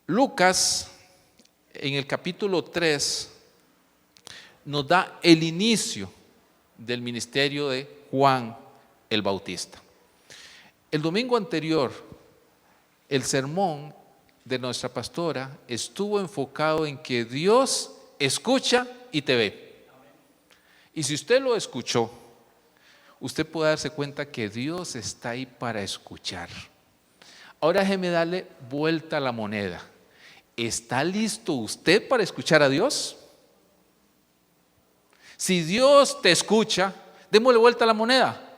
Lucas, en el capítulo 3, nos da el inicio del ministerio de Juan el Bautista. El domingo anterior, el sermón de nuestra pastora estuvo enfocado en que Dios escucha y te ve. Y si usted lo escuchó, usted puede darse cuenta que Dios está ahí para escuchar. Ahora déjeme darle vuelta a la moneda. ¿Está listo usted para escuchar a Dios? Si Dios te escucha, démosle vuelta a la moneda.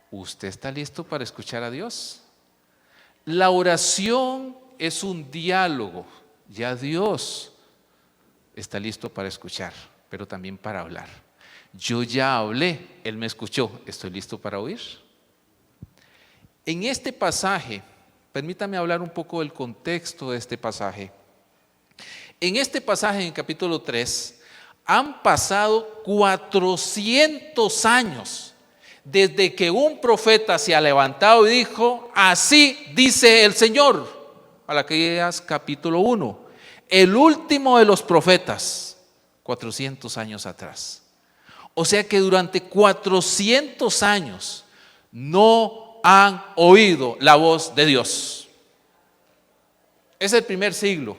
¿Usted está listo para escuchar a Dios? La oración es un diálogo. Ya Dios está listo para escuchar, pero también para hablar. Yo ya hablé, Él me escuchó, ¿estoy listo para oír? En este pasaje, permítame hablar un poco del contexto de este pasaje. En este pasaje, en el capítulo 3, han pasado 400 años desde que un profeta se ha levantado y dijo: así dice el Señor. Malaquías capítulo 1, el último de los profetas, 400 años atrás. O sea que durante 400 años no han oído la voz de Dios. Es el primer siglo.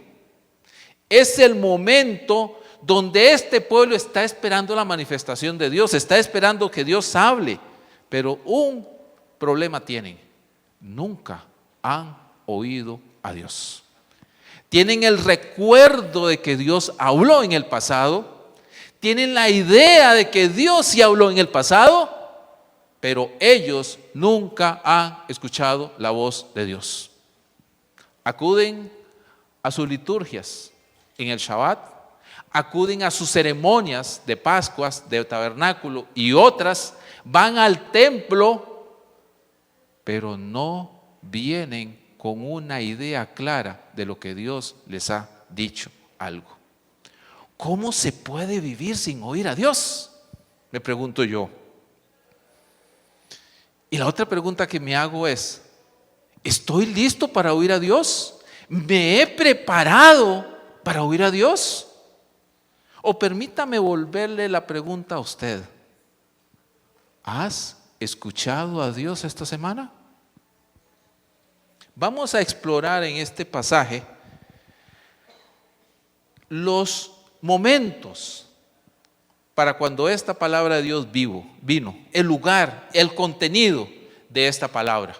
Es el momento donde este pueblo está esperando la manifestación de Dios, está esperando que Dios hable. Pero un problema tienen: nunca han oído a Dios. Tienen el recuerdo de que Dios habló en el pasado, tienen la idea de que Dios sí habló en el pasado, pero ellos nunca han escuchado la voz de Dios. Acuden a sus liturgias en el Shabbat, acuden a sus ceremonias de Pascuas, de tabernáculo y otras, van al templo, pero no vienen con una idea clara de lo que Dios les ha dicho algo. ¿Cómo se puede vivir sin oír a Dios?, me pregunto yo. Y la otra pregunta que me hago es: ¿estoy listo para oír a Dios? ¿Me he preparado para oír a Dios? O permítame volverle la pregunta a usted: ¿has escuchado a Dios esta semana? Vamos a explorar en este pasaje los momentos para cuando esta palabra de Dios vino, el lugar, el contenido de esta palabra.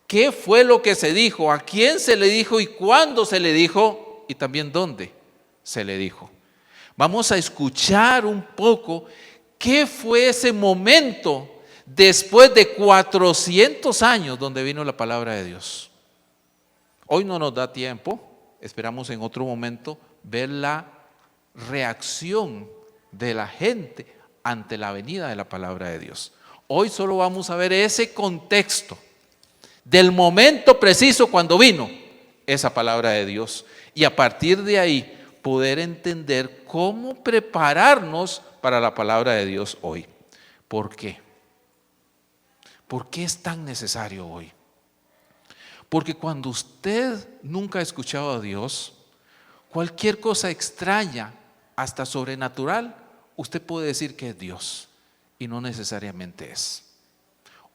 ¿Qué fue lo que se dijo? ¿A quién se le dijo? ¿Y cuándo se le dijo? Y también dónde se le dijo. Vamos a escuchar un poco qué fue ese momento después de 400 años donde vino la palabra de Dios. Hoy no nos da tiempo, esperamos en otro momento ver la reacción de la gente ante la venida de la palabra de Dios. Hoy solo vamos a ver ese contexto del momento preciso cuando vino esa palabra de Dios, y a partir de ahí poder entender cómo prepararnos para la palabra de Dios hoy. ¿Por qué? ¿Por qué es tan necesario hoy? Porque cuando usted nunca ha escuchado a Dios, cualquier cosa extraña, hasta sobrenatural, usted puede decir que es Dios, y no necesariamente es.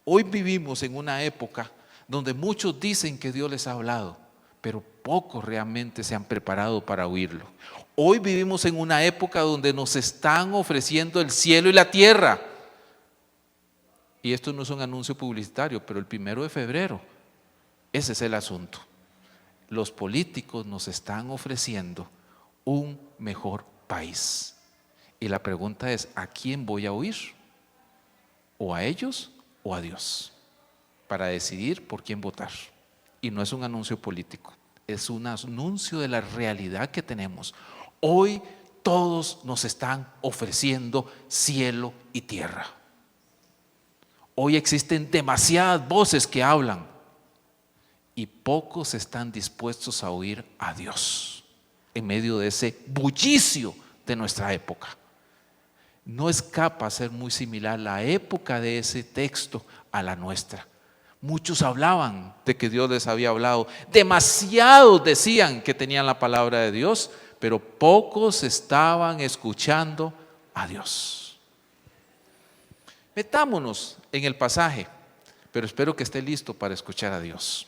Hoy vivimos en una época donde muchos dicen que Dios les ha hablado, pero pocos realmente se han preparado para oírlo. Hoy vivimos en una época donde nos están ofreciendo el cielo y la tierra. Y esto no es un anuncio publicitario, pero el 1 de febrero, ese es el asunto. Los políticos nos están ofreciendo un mejor país. Y la pregunta es: ¿a quién voy a oír? ¿O a ellos o a Dios? Para decidir por quién votar. Y no es un anuncio político, es un anuncio de la realidad que tenemos. Hoy todos nos están ofreciendo cielo y tierra. Hoy existen demasiadas voces que hablan y pocos están dispuestos a oír a Dios en medio de ese bullicio de nuestra época. No escapa a ser muy similar la época de ese texto a la nuestra, Muchos hablaban de que Dios les había hablado. Demasiados decían que tenían la palabra de Dios, pero pocos estaban escuchando a Dios. Metámonos en el pasaje, pero espero que esté listo para escuchar a Dios.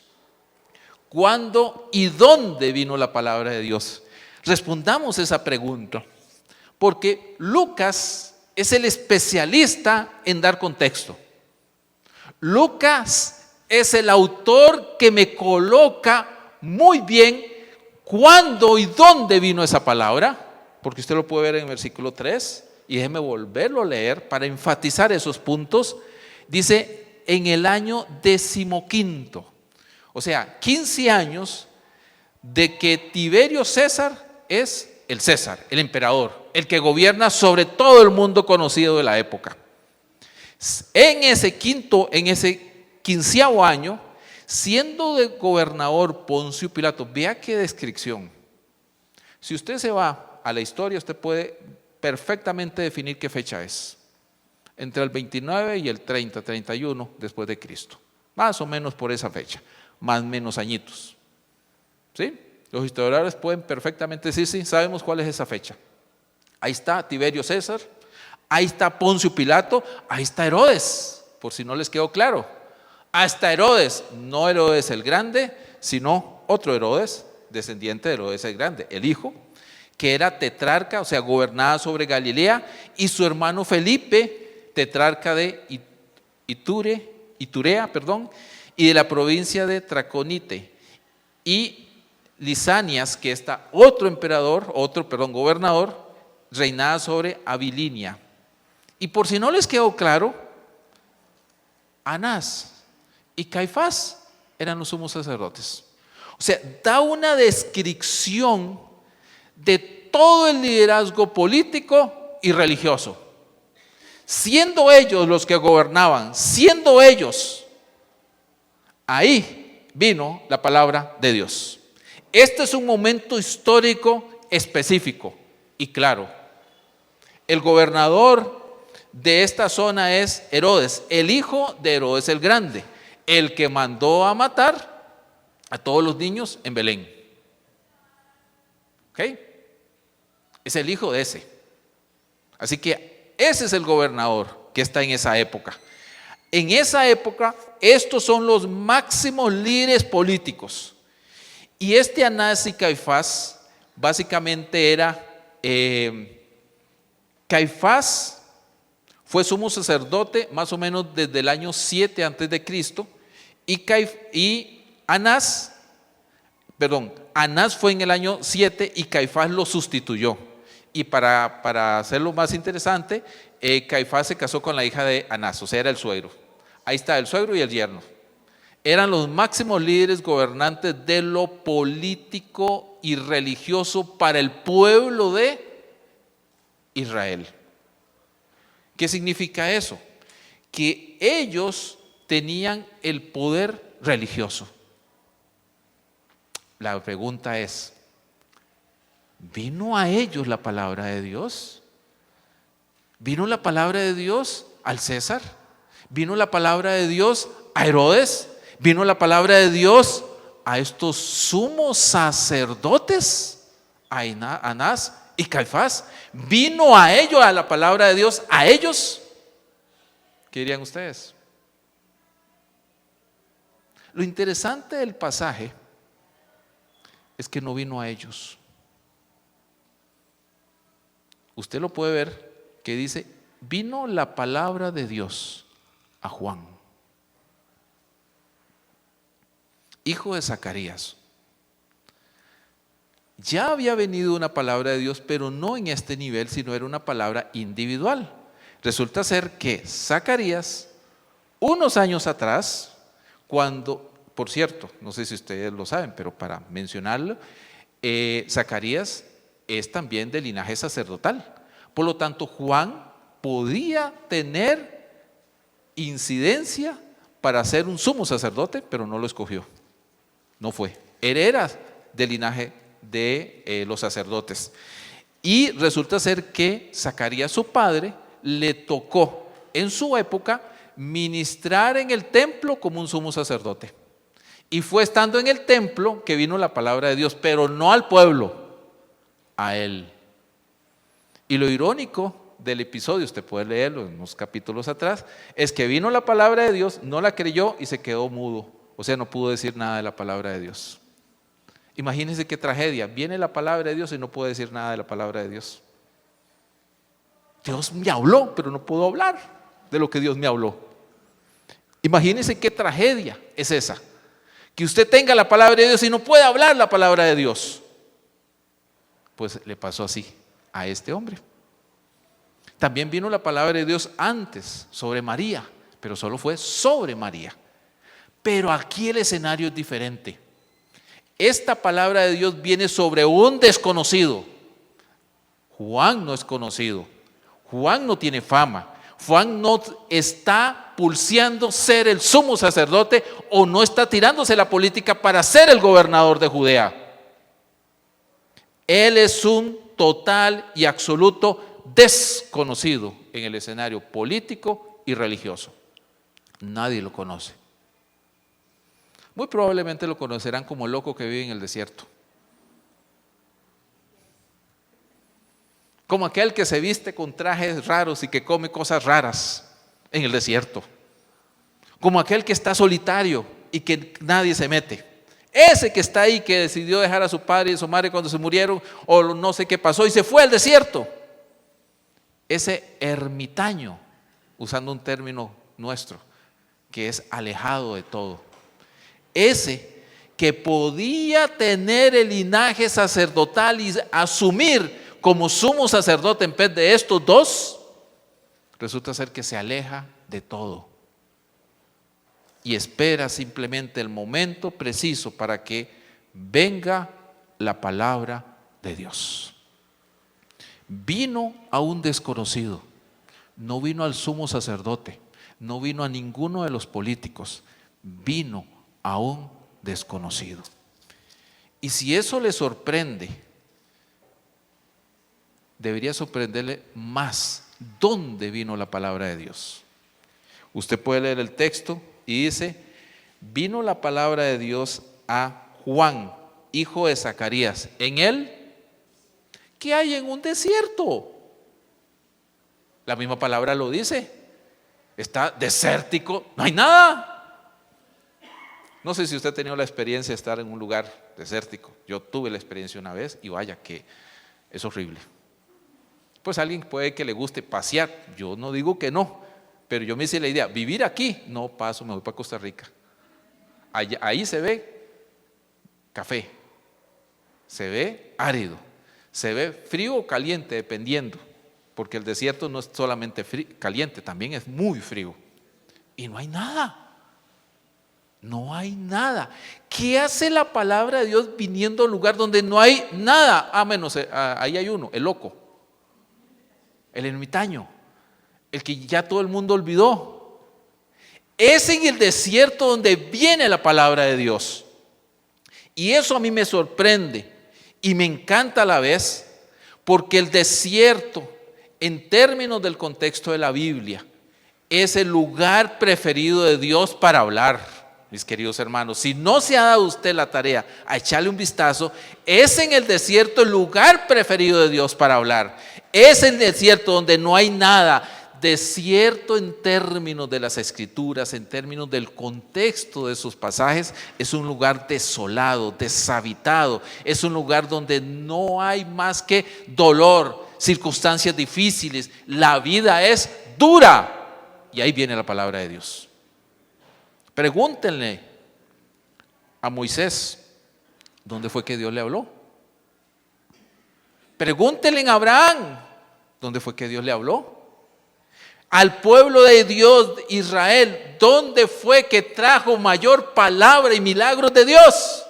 ¿Cuándo y dónde vino la palabra de Dios? Respondamos esa pregunta, porque Lucas es el especialista en dar contexto. Lucas es el autor que me coloca muy bien cuándo y dónde vino esa palabra, porque usted lo puede ver en el versículo 3, y déjeme volverlo a leer para enfatizar esos puntos. Dice, en el año 15, o sea, 15 años de que Tiberio César es el César, el emperador, el que gobierna sobre todo el mundo conocido de la época. En ese 15º año, siendo de gobernador Poncio Pilato, vea qué descripción. Si usted se va a la historia, usted puede perfectamente definir qué fecha es. Entre el 29 y el 30, 31 después de Cristo. Más o menos por esa fecha, más o menos añitos. ¿Sí? Los historiadores pueden perfectamente decir, sí, sabemos cuál es esa fecha. Ahí está Tiberio César, ahí está Poncio Pilato, ahí está Herodes, por si no les quedó claro. Hasta Herodes, no Herodes el Grande, sino otro Herodes, descendiente de Herodes el Grande, el hijo, que era tetrarca, o sea, gobernaba sobre Galilea, y su hermano Felipe, tetrarca de Iturea, y de la provincia de Traconite, y Lisanias, que está gobernador, reinaba sobre Abilinia. Y por si no les quedó claro, Anás y Caifás eran los sumos sacerdotes. O sea, da una descripción de todo el liderazgo político y religioso. Siendo ellos los que gobernaban, siendo ellos, ahí vino la palabra de Dios. Este es un momento histórico específico y claro. El gobernador de esta zona es Herodes, el hijo de Herodes el Grande, el que mandó a matar a todos los niños en Belén. ¿Ok? Es el hijo de ese. Así que ese es el gobernador que está en esa época. En esa época, estos son los máximos líderes políticos. Y este Anás y Caifás, básicamente era, Caifás fue sumo sacerdote más o menos desde el año 7 antes de Cristo, y Anás fue en el año 7 y Caifás lo sustituyó. Y para hacerlo más interesante, Caifás se casó con la hija de Anás, o sea, era el suegro. Ahí está, el suegro y el yerno. Eran los máximos líderes gobernantes de lo político y religioso para el pueblo de Israel. ¿Qué significa eso? Que ellos tenían el poder religioso. La pregunta es, ¿vino a ellos la palabra de Dios? ¿Vino la palabra de Dios al César? ¿Vino la palabra de Dios a Herodes? ¿Vino la palabra de Dios a estos sumos sacerdotes? A Anás y Caifás. ¿Vino a ellos a la palabra de Dios a ellos? ¿Qué dirían ustedes? Lo interesante del pasaje es que no vino a ellos. Usted lo puede ver que dice, vino la palabra de Dios a Juan, hijo de Zacarías. Ya había venido una palabra de Dios, pero no en este nivel, sino era una palabra individual. Resulta ser que Zacarías, unos años atrás, cuando, por cierto, no sé si ustedes lo saben, pero para mencionarlo, Zacarías es también de linaje sacerdotal. Por lo tanto, Juan podía tener incidencia para ser un sumo sacerdote, pero no lo escogió. No fue. Él era del linaje de los sacerdotes. Y resulta ser que Zacarías, su padre, le tocó en su época ministrar en el templo como un sumo sacerdote. Y fue estando en el templo que vino la palabra de Dios, pero no al pueblo, a él. Y lo irónico del episodio, usted puede leerlo en unos capítulos atrás, es que vino la palabra de Dios, no la creyó y se quedó mudo. O sea, no pudo decir nada de la palabra de Dios. Imagínense qué tragedia. Viene la palabra de Dios y no puede decir nada de la palabra de Dios. Dios me habló, pero no puedo hablar de lo que Dios me habló. Imagínense qué tragedia es esa. Que usted tenga la palabra de Dios y no puede hablar la palabra de Dios. Pues le pasó así a este hombre. También vino la palabra de Dios antes sobre María, pero solo fue sobre María. Pero aquí el escenario es diferente. Esta palabra de Dios viene sobre un desconocido. Juan no es conocido. Juan no tiene fama. Juan no está pulseando ser el sumo sacerdote o no está tirándose la política para ser el gobernador de Judea. Él es un total y absoluto desconocido en el escenario político y religioso. Nadie lo conoce. Muy probablemente lo conocerán como el loco que vive en el desierto. Como aquel que se viste con trajes raros y que come cosas raras en el desierto. Como aquel que está solitario y que nadie se mete. Ese que está ahí, que decidió dejar a su padre y a su madre cuando se murieron, o no sé qué pasó, y se fue al desierto. Ese ermitaño, usando un término nuestro, que es alejado de todo. Ese que podía tener el linaje sacerdotal y asumir como sumo sacerdote en vez de estos dos, resulta ser que se aleja de todo y espera simplemente el momento preciso para que venga la palabra de Dios. Vino a un desconocido, no vino al sumo sacerdote, no vino a ninguno de los políticos, vino a un desconocido. Y si eso le sorprende, debería sorprenderle más dónde vino la palabra de Dios. Usted puede leer el texto y dice: vino la palabra de Dios a Juan, hijo de Zacarías, en él que hay en un desierto. La misma palabra lo dice. Está desértico, no hay nada. No sé si usted ha tenido la experiencia de estar en un lugar desértico. Yo tuve la experiencia una vez y vaya que es horrible. Pues a alguien puede que le guste pasear, yo no digo que no, pero yo me hice la idea, vivir aquí, no paso, me voy para Costa Rica. Ahí se ve café, se ve árido, se ve frío o caliente dependiendo, porque el desierto no es solamente caliente, también es muy frío. Y no hay nada. No hay nada. ¿Qué hace la palabra de Dios viniendo a un lugar donde no hay nada? Menos ahí hay uno, el loco, el ermitaño, el que ya todo el mundo olvidó. Es en el desierto donde viene la palabra de Dios. Y eso a mí me sorprende y me encanta a la vez, porque el desierto, en términos del contexto de la Biblia, es el lugar preferido de Dios para hablar. Mis queridos hermanos, si no se ha dado usted la tarea a echarle un vistazo, es en el desierto el lugar preferido de Dios para hablar. Es el desierto donde no hay nada. Desierto en términos de las escrituras, en términos del contexto de sus pasajes, es un lugar desolado, deshabitado. Es un lugar donde no hay más que dolor, circunstancias difíciles. La vida es dura. Y ahí viene la palabra de Dios. Pregúntenle a Moisés, ¿dónde fue que Dios le habló? Pregúntenle a Abraham, ¿dónde fue que Dios le habló? Al pueblo de Dios, Israel, ¿dónde fue que trajo mayor palabra y milagros de Dios?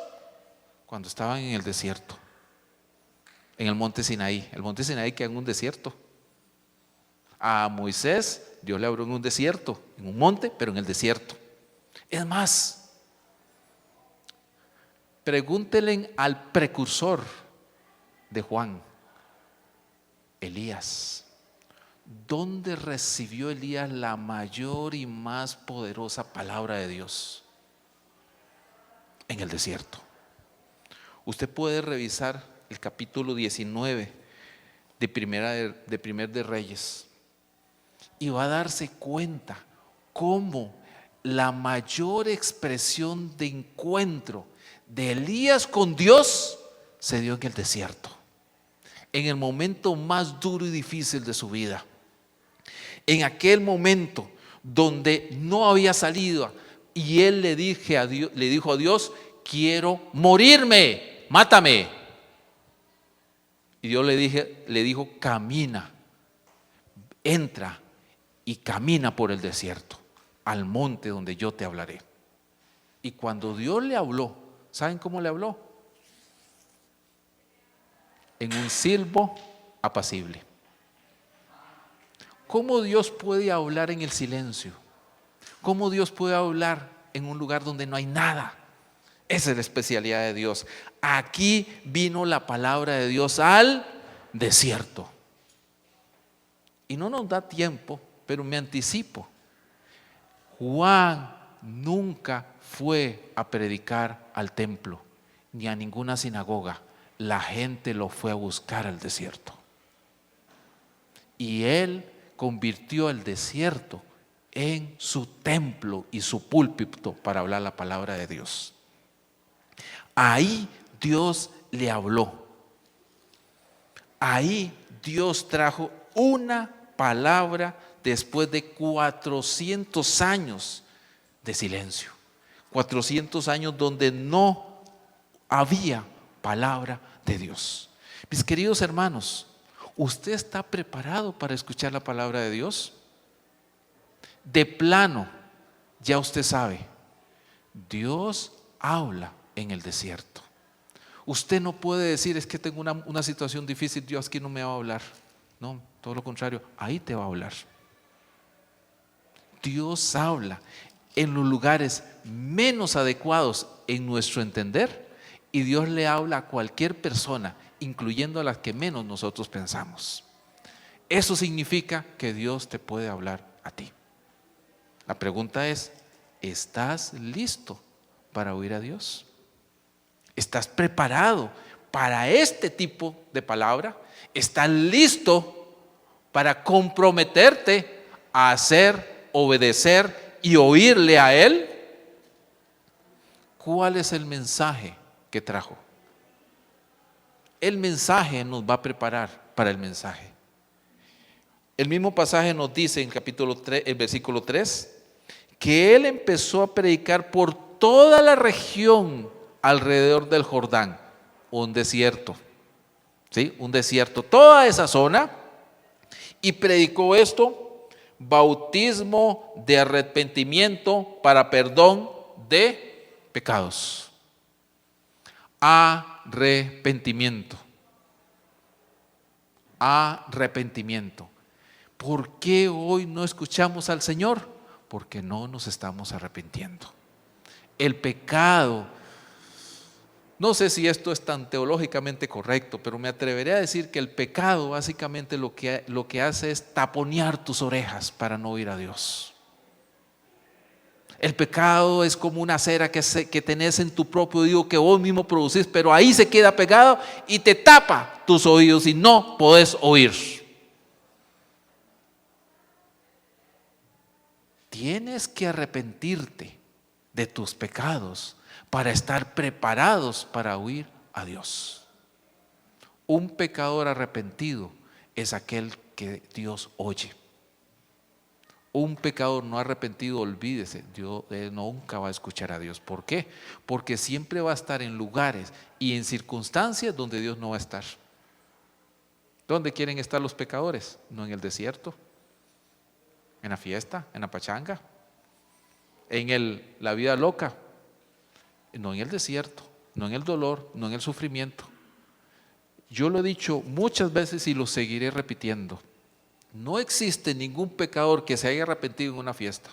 Cuando estaban en el desierto, en el monte Sinaí. El monte Sinaí queda en un desierto. A Moisés Dios le habló en un desierto, en un monte, pero en el desierto. Es más, pregúntenle al precursor de Juan, Elías, ¿dónde recibió Elías la mayor y más poderosa palabra de Dios? En el desierto. Usted puede revisar el capítulo 19 de Primer de Reyes y va a darse cuenta cómo la mayor expresión de encuentro de Elías con Dios se dio en el desierto, en el momento más duro y difícil de su vida, en aquel momento donde no había salido y él le dijo a Dios: quiero morirme, mátame. Y Dios le dijo: camina, entra y camina por el desierto al monte donde yo te hablaré. Y cuando Dios le habló, ¿saben cómo le habló? En un silbo apacible. ¿Cómo Dios puede hablar en el silencio? ¿Cómo Dios puede hablar en un lugar donde no hay nada? Esa es la especialidad de Dios. Aquí vino la palabra de Dios al desierto. Y no nos da tiempo, pero me anticipo. Juan nunca fue a predicar al templo, ni a ninguna sinagoga. La gente lo fue a buscar al desierto. Y él convirtió el desierto en su templo y su púlpito para hablar la palabra de Dios. Ahí Dios le habló. Ahí Dios trajo una palabra después de 400 años de silencio. 400 años donde no había palabra de Dios. Mis queridos hermanos, ¿usted está preparado para escuchar la palabra de Dios? De plano, ya usted sabe, Dios habla en el desierto. Usted no puede decir: es que tengo una situación difícil, Dios aquí no me va a hablar. No, todo lo contrario, ahí te va a hablar. Dios habla en los lugares menos adecuados en nuestro entender, y Dios le habla a cualquier persona, incluyendo a las que menos nosotros pensamos. Eso significa que Dios te puede hablar a ti. La pregunta es: ¿estás listo para oír a Dios? ¿Estás preparado para este tipo de palabra? ¿Estás listo para comprometerte a hacer, obedecer y oírle a Él? ¿Cuál es el mensaje que trajo? El mensaje nos va a preparar para el mensaje. El mismo pasaje nos dice en capítulo 3, el versículo 3, que Él empezó a predicar por toda la región alrededor del Jordán, un desierto, ¿sí? Un desierto, toda esa zona, y predicó esto: bautismo de arrepentimiento para perdón de pecados. Arrepentimiento. Arrepentimiento. ¿Por qué hoy no escuchamos al Señor? Porque no nos estamos arrepintiendo. El pecado, no sé si esto es tan teológicamente correcto, pero me atreveré a decir que el pecado básicamente lo que hace es taponear tus orejas para no oír a Dios. El pecado es como una cera que tenés en tu propio oído, que vos mismo producís, pero ahí se queda pegado y te tapa tus oídos y no podés oír. Tienes que arrepentirte de tus pecados para estar preparados para oír a Dios. Un pecador arrepentido es aquel que Dios oye. Un pecador no arrepentido, olvídese, Dios nunca va a escuchar a Dios. ¿Por qué? Porque siempre va a estar en lugares y en circunstancias donde Dios no va a estar. ¿Dónde quieren estar los pecadores? No en el desierto, en la fiesta, en la pachanga, en la vida loca. No en el desierto, no en el dolor, no en el sufrimiento. Yo lo he dicho muchas veces y lo seguiré repitiendo. No existe ningún pecador que se haya arrepentido en una fiesta,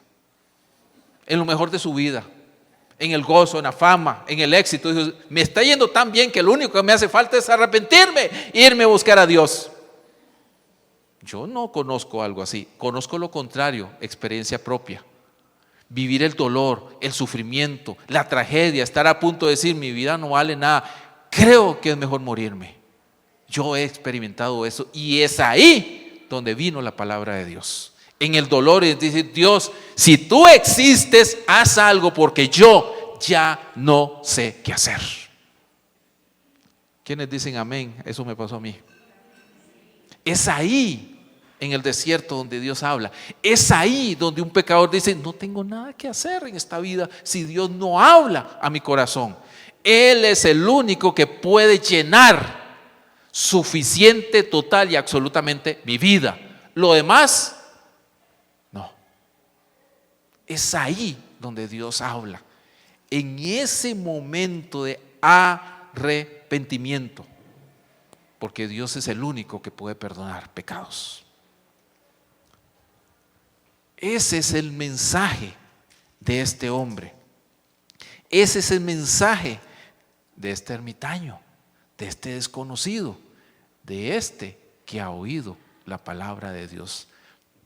en lo mejor de su vida, en el gozo, en la fama, en el éxito. Dice: me está yendo tan bien que lo único que me hace falta es arrepentirme e irme a buscar a Dios. Yo no conozco algo así, conozco lo contrario, experiencia propia. Vivir el dolor, el sufrimiento, la tragedia, estar a punto de decir mi vida no vale nada, creo que es mejor morirme. Yo he experimentado eso y es ahí donde vino la palabra de Dios. En el dolor y decir, Dios, si tú existes, haz algo porque yo ya no sé qué hacer. ¿Quiénes dicen amén? Eso me pasó a mí. Es ahí en el desierto donde Dios habla. Es ahí donde un pecador dice, no tengo nada que hacer en esta vida si Dios no habla a mi corazón. Él es el único que puede llenar suficiente, total y absolutamente mi vida. Lo demás, no. Es ahí donde Dios habla. En ese momento de arrepentimiento. Porque Dios es el único que puede perdonar pecados. Ese es el mensaje de este hombre. Ese es el mensaje de este ermitaño, de este desconocido, de este que ha oído la palabra de Dios.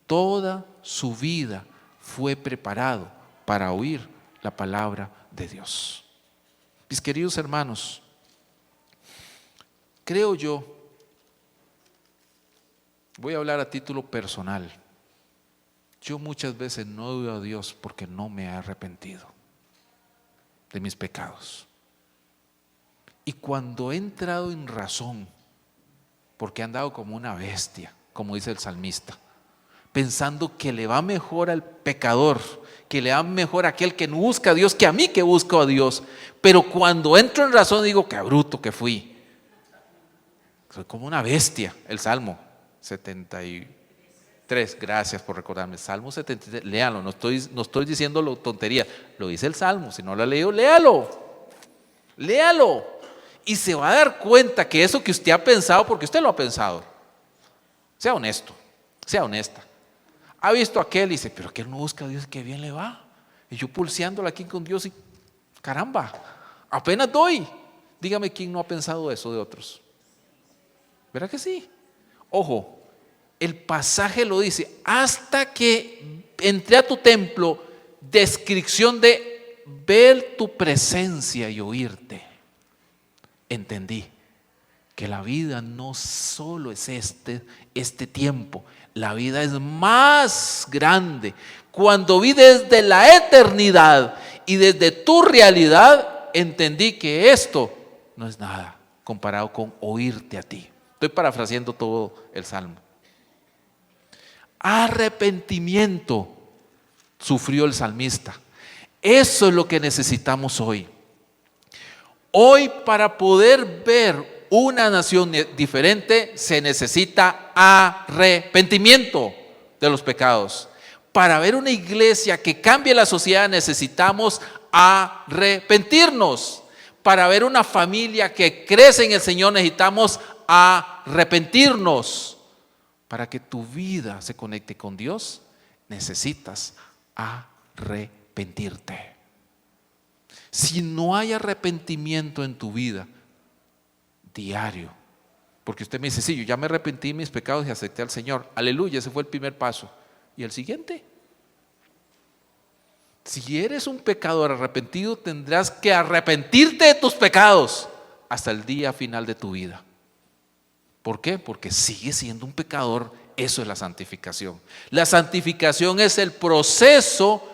Toda su vida fue preparado para oír la palabra de Dios. Mis queridos hermanos, creo yo, voy a hablar a título personal. Yo muchas veces no oigo a Dios porque no me he arrepentido de mis pecados. Y cuando he entrado en razón, porque he andado como una bestia, como dice el salmista, pensando que le va mejor al pecador, que le va mejor a aquel que no busca a Dios que a mí que busco a Dios. Pero cuando entro en razón digo, qué bruto que fui. Soy como una bestia. El Salmo 73, gracias por recordarme. Salmo 73, léalo, no estoy diciendo tontería, lo dice el Salmo. Si no lo ha leído, léalo. Y se va a dar cuenta que eso que usted ha pensado, porque usted lo ha pensado, sea honesto, sea honesta. Ha visto a aquel y dice, pero aquel no busca a Dios, qué bien le va. Y yo pulseándola aquí con Dios y caramba, apenas doy. Dígame quién no ha pensado eso de otros. ¿Verdad que sí? Ojo, el pasaje lo dice, hasta que entré a tu templo, descripción de ver tu presencia y oírte. Entendí que la vida no solo es este tiempo, la vida es más grande. Cuando vi desde la eternidad y desde tu realidad, entendí que esto no es nada comparado con oírte a ti. Estoy parafraseando todo el Salmo. Arrepentimiento sufrió el salmista. Eso es lo que necesitamos hoy. Hoy, para poder ver una nación diferente, se necesita arrepentimiento de los pecados. Para ver una iglesia que cambie la sociedad, necesitamos arrepentirnos. Para ver una familia que crece en el Señor, necesitamos arrepentirnos. Para que tu vida se conecte con Dios, necesitas arrepentirte. Si no hay arrepentimiento en tu vida diario, porque usted me dice, sí, yo ya me arrepentí de mis pecados y acepté al Señor, aleluya, ese fue el primer paso. ¿Y el siguiente? Si eres un pecador arrepentido, tendrás que arrepentirte de tus pecados hasta el día final de tu vida. ¿Por qué? Porque sigues siendo un pecador. Eso es la santificación. La santificación es el proceso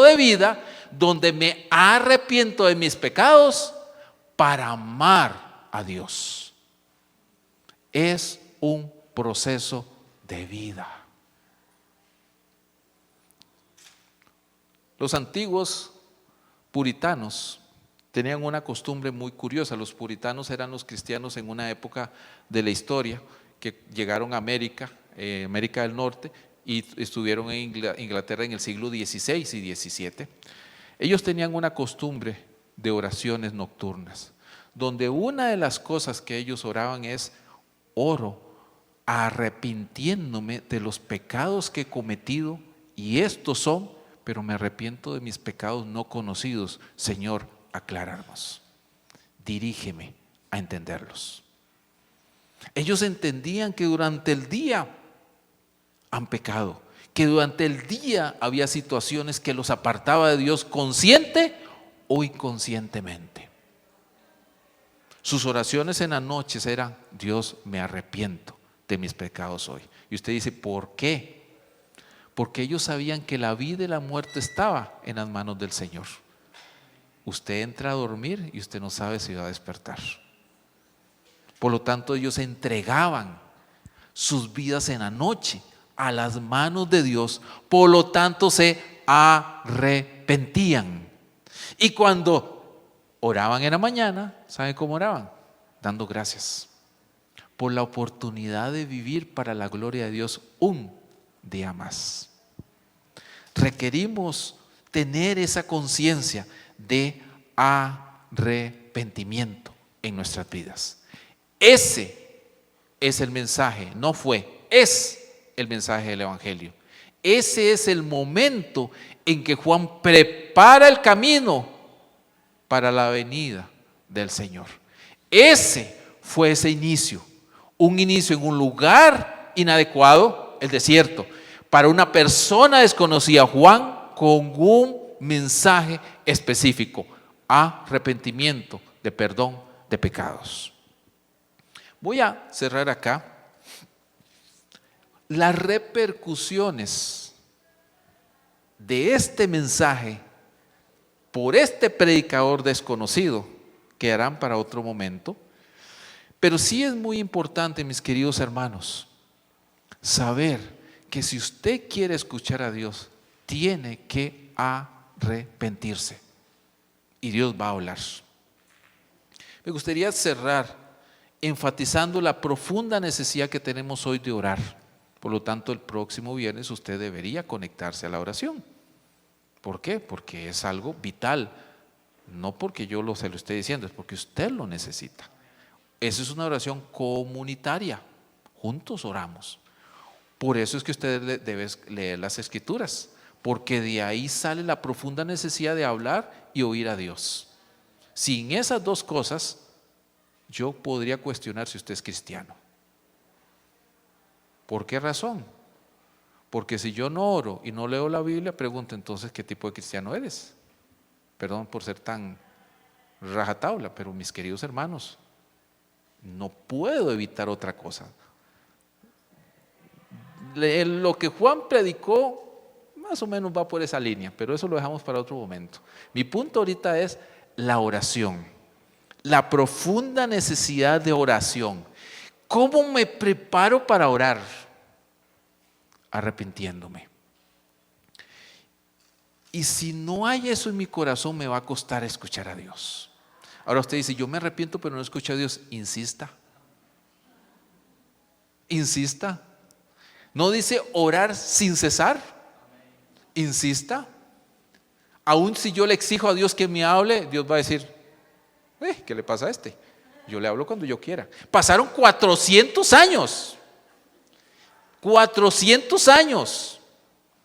de vida donde me arrepiento de mis pecados para amar a Dios. Es un proceso de vida. Los antiguos puritanos tenían una costumbre muy curiosa. Los puritanos eran los cristianos en una época de la historia que llegaron a América del Norte, y estuvieron en Inglaterra en el siglo XVI y XVII. Ellos tenían una costumbre de oraciones nocturnas, donde una de las cosas que ellos oraban es: oro arrepintiéndome de los pecados que he cometido, y estos son, pero me arrepiento de mis pecados no conocidos. Señor, aclárarnos, dirígeme a entenderlos. Ellos entendían que durante el día han pecado, que durante el día había situaciones que los apartaba de Dios consciente o inconscientemente. Sus oraciones en las noches eran: Dios, me arrepiento de mis pecados hoy. Y usted dice, ¿por qué? Porque ellos sabían que la vida y la muerte estaba en las manos del Señor. Usted entra a dormir y usted no sabe si va a despertar. Por lo tanto, ellos entregaban sus vidas en la noche a las manos de Dios, por lo tanto se arrepentían. Y cuando oraban en la mañana, ¿saben cómo oraban? Dando gracias por la oportunidad de vivir para la gloria de Dios un día más. Requerimos tener esa conciencia de arrepentimiento en nuestras vidas. Ese es el mensaje, no fue, es el mensaje del Evangelio. Ese es el momento en que Juan prepara el camino para la venida del Señor. Ese fue ese inicio, un inicio en un lugar inadecuado, el desierto, para una persona desconocida. Juan con un mensaje específico: arrepentimiento, de perdón de pecados. Voy a cerrar acá. Las repercusiones de este mensaje por este predicador desconocido quedarán para otro momento, pero sí es muy importante, mis queridos hermanos, saber que si usted quiere escuchar a Dios, tiene que arrepentirse y Dios va a hablar. Me gustaría cerrar enfatizando la profunda necesidad que tenemos hoy de orar. Por lo tanto, el próximo viernes usted debería conectarse a la oración. ¿Por qué? Porque es algo vital. No porque yo se lo esté diciendo, es porque usted lo necesita. Esa es una oración comunitaria. Juntos oramos. Por eso es que usted debe leer las Escrituras, porque de ahí sale la profunda necesidad de hablar y oír a Dios. Sin esas dos cosas, yo podría cuestionar si usted es cristiano. ¿Por qué razón? Porque si yo no oro y no leo la Biblia, pregunto entonces qué tipo de cristiano eres. Perdón por ser tan rajatabla, pero mis queridos hermanos, no puedo evitar otra cosa. Lo que Juan predicó más o menos va por esa línea, pero eso lo dejamos para otro momento. Mi punto ahorita es la oración. La profunda necesidad de oración. ¿Cómo me preparo para orar? Arrepintiéndome. Y si no hay eso en mi corazón, me va a costar escuchar a Dios. Ahora usted dice, yo me arrepiento pero no escucho a Dios. Insista. Insista. No dice orar sin cesar. Insista. Aún si yo le exijo a Dios que me hable, Dios va a decir, ¿qué le pasa a este? Yo le hablo cuando yo quiera. Pasaron 400 años. 400 años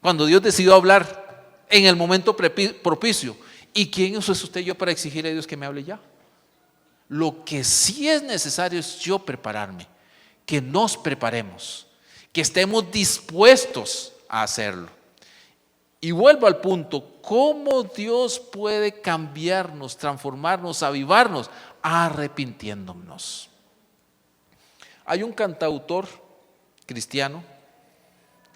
cuando Dios decidió hablar en el momento propicio. ¿Y quién es usted y yo para exigir a Dios que me hable ya? Lo que sí es necesario es yo prepararme, que nos preparemos, que estemos dispuestos a hacerlo. Y vuelvo al punto, ¿cómo Dios puede cambiarnos, transformarnos, avivarnos? Arrepintiéndonos. Hay un cantautor cristiano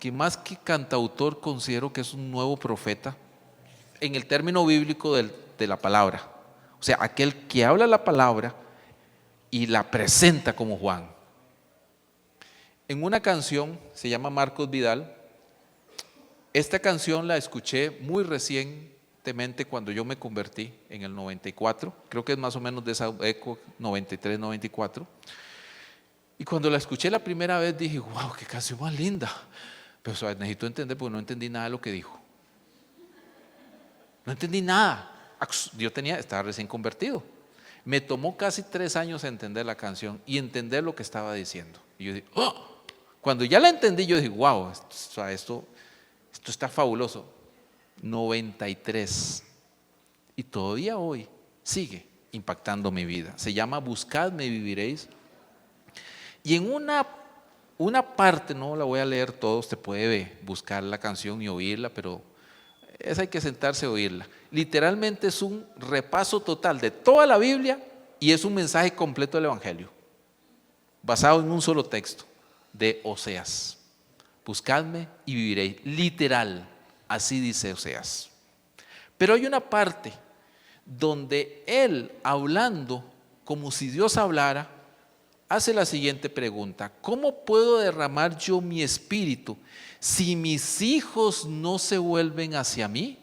que más que cantautor considero que es un nuevo profeta en el término bíblico de la palabra. O sea, aquel que habla la palabra y la presenta como Juan. En una canción, se llama Marcos Vidal. Esta canción la escuché muy recientemente cuando yo me convertí en el 94, creo que es más o menos de esa época, 93, 94. Y cuando la escuché la primera vez dije, wow, qué canción más linda. Pero necesito entender porque no entendí nada de lo que dijo. No entendí nada. Yo estaba recién convertido. Me tomó casi 3 años entender la canción y entender lo que estaba diciendo. Y yo dije, oh. Cuando ya la entendí, yo dije, wow, esto está fabuloso. 93. Y todavía hoy sigue impactando mi vida. Se llama Buscadme y viviréis. Y en una parte, no la voy a leer todo, usted puede buscar la canción y oírla, pero esa hay que sentarse a oírla. Literalmente es un repaso total de toda la Biblia y es un mensaje completo del Evangelio, basado en un solo texto de Oseas. Buscadme y viviréis. Literal, así dice Oseas. Pero hay una parte donde él, hablando como si Dios hablara, hace la siguiente pregunta: ¿cómo puedo derramar yo mi espíritu si mis hijos no se vuelven hacia mí?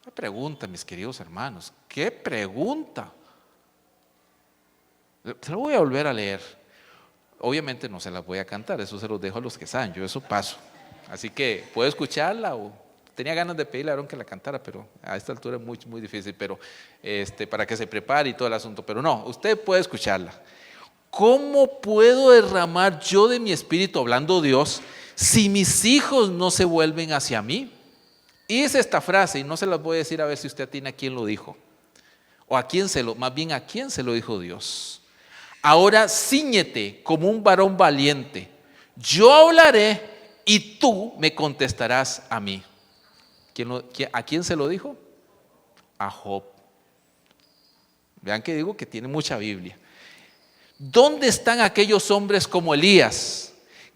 Qué pregunta, mis queridos hermanos, qué pregunta. Se lo voy a volver a leer. Obviamente no se las voy a cantar, eso se los dejo a los que saben, yo eso paso. Así que puedo escucharla, o tenía ganas de pedirle a Aaron que la cantara, pero a esta altura es muy, muy difícil, pero para que se prepare y todo el asunto. Pero no, usted puede escucharla. ¿Cómo puedo derramar yo de mi espíritu, hablando Dios, si mis hijos no se vuelven hacia mí? Y es esta frase, y no se las voy a decir a ver si usted atina a quién lo dijo, o más bien a quién se lo dijo Dios. Ahora cíñete como un varón valiente, yo hablaré y tú me contestarás a mí. ¿A quién se lo dijo? A Job. Vean que digo que tiene mucha Biblia. ¿Dónde están aquellos hombres como Elías,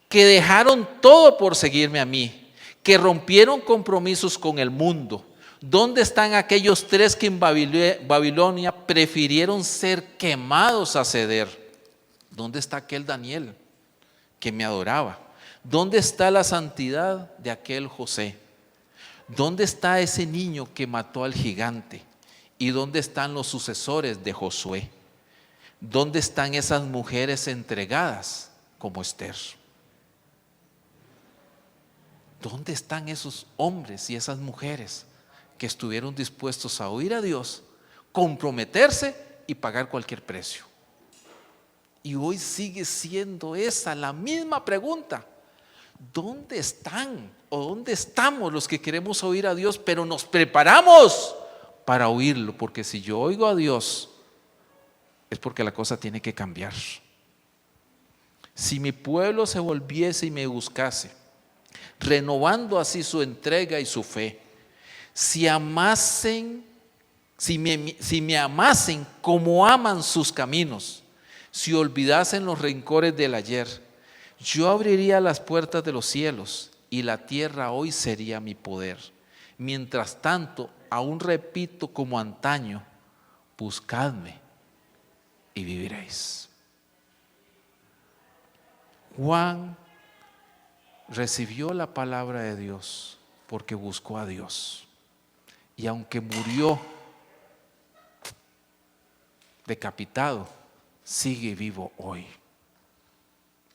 que dejaron todo por seguirme a mí, que rompieron compromisos con el mundo? ¿Dónde están aquellos 3 que en Babilonia prefirieron ser quemados a ceder? ¿Dónde está aquel Daniel que me adoraba? ¿Dónde está la santidad de aquel José? ¿Dónde está ese niño que mató al gigante? ¿Y dónde están los sucesores de Josué? ¿Dónde están esas mujeres entregadas como Esther? ¿Dónde están esos hombres y esas mujeres que estuvieron dispuestos a oír a Dios, comprometerse y pagar cualquier precio? Y hoy sigue siendo esa la misma pregunta. ¿Dónde están o dónde estamos los que queremos oír a Dios, pero nos preparamos para oírlo? Porque si yo oigo a Dios, es porque la cosa tiene que cambiar. Si mi pueblo se volviese y me buscase, renovando así su entrega y su fe, si me amasen como aman sus caminos, si olvidasen los rencores del ayer, yo abriría las puertas de los cielos y la tierra hoy sería mi poder. Mientras tanto, aún repito como antaño: buscadme y viviréis. Juan recibió la palabra de Dios porque buscó a Dios, y aunque murió decapitado, sigue vivo hoy.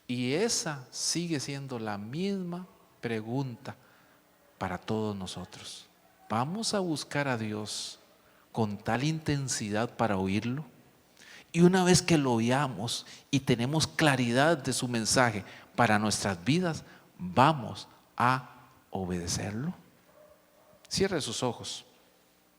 Y esa sigue siendo la misma pregunta para todos nosotros. ¿Vamos a buscar a Dios con tal intensidad para oírlo? Y una vez que lo oíamos y tenemos claridad de su mensaje para nuestras vidas, ¿vamos a obedecerlo? Cierre sus ojos.